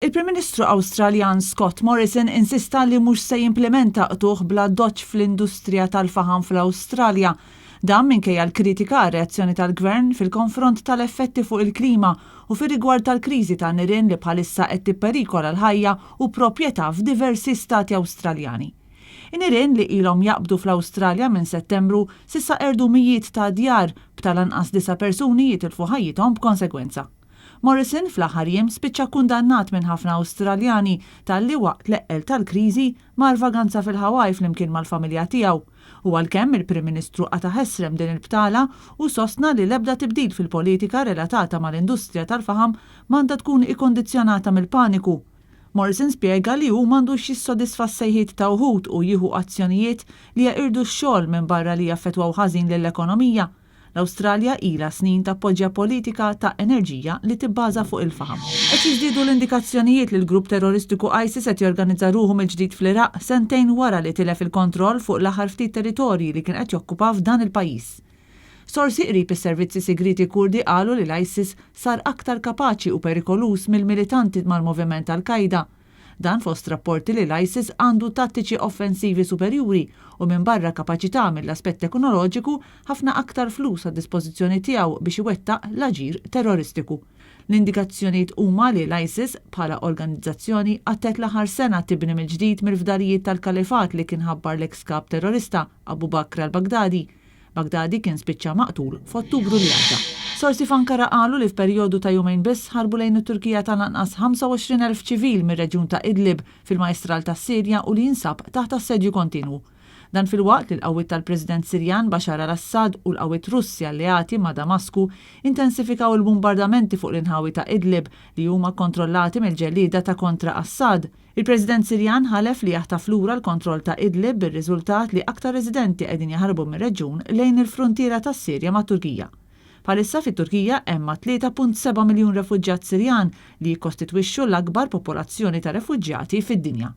Il-Prim Ministru Awstraljan Scott Morrison insista li mhux se jimplementa qtuħ bla doċċ fl-industrija tal-faħam fl-Awstralja. Dan minkejja l-kritika reazzjoni tal-Gvern fil-konfront tal-effetti fuq il-klima u fir-rigward tal-kriżi ta' nirien li bħalissa qed tipperikola l-ħajja u proprjetà f'diversi stati Awstraljani. In-nirien li ilhom jaqbdu fl-Awstralja minn Settembru sissa erdu mijiet ta' djar b'tal-anqas 9 persuni jitilfu ħajjithom b'konsegwenza. Morrison fl-aħħar jiem spiċċa kundannat minn ħafna Awstraljani tal-li waqt l-eqqel tal-kriżi mar vaganza fil-Hawaii flimkien mal-familja tiegħu. U għalkemm il-Prim Ministru qata' ħessrem din il-btala u sostna li l-ebda tibdil fil-politika relatata mal-industrija tal-faħam m'għandha tkun ikkondizzjonata mill-paniku. Morrison spjega li hu m'għandux jissodisfa s-sejħiet ta' wħud u jieħu azzjonijiet li jaqirdu x-xogħol minn barra li jaffettwaw ħażin lill-ekonomija. L-Awstralja ilha snin tappoġġja politika ta' enerġija li tibbaża fuq il-faħam. Qed jiżdiedu l-indikazzjonijiet li l-grupp terroristiku ISIS qed jorganizza ruħu mill-ġdid fl-Iraq sentejn wara li tilef il-kontroll fuq l-aħħar ftit territorji li kien qed jokkupa f'dan il-pajjiż. Sorsi qrib is-servizzi sigriti Kurdi qalu li l-ISIS sar aktar kapaċi u perikolus mill-militanti mal-moviment Al-Qaida. Dan fost rapporti li l-ISIS għandu tattiċi offensivi superjuri u minn barra kapaċità mill-aspett teknoloġiku ħafna aktar flus għad dispożizzjoni tiegħu biex iwettaq l-aġir terroristiku. L-indikazzjonijiet huma li l-ISIS bħala organizzazzjoni għattet l-aħħar sena tibni mill-ġdid mill-fdalijiet tal-kalifat li kien ħabbar l-eks kap terrorista Abu Bakr al-Baghdadi. Baghdadi kien spiċċa maqtul f'Ottubru li għadda. Sorsi f'Ankara qalu li f'perjodu ta' jumejn biss ħarbu lejn it-Turkija tal-anqas 25,000 ċivil mir-reġjun ta' Idlib fil-Majstral tas-Sirja u li jinsab taħt assedju kontinwu. Dan fil-waqt li l-qawwiet tal-President Sirjan Bashar al-Assad u l-qawwiet Russi alleati ma' Damasku intensifikaw il-bombardamenti fuq l-inħawi ta' Idlib li huma kontrollati mill-ġellieda ta' kontra Assad. Il-President Sirjan ħalef li jaħtaf lura l-kontroll ta' Idlib bir-riżultat li aktar residenti qegħdin jaħarbu mir-reġjun lejn il-frontiera tas-Sirja ma' Turkija. Bħalissa fit-Turkija hemm 3.7 miljun refuġġjat Sirjan li jikkostitwixxu l-akbar popolazzjoni ta' refuġġjati fid-dinja.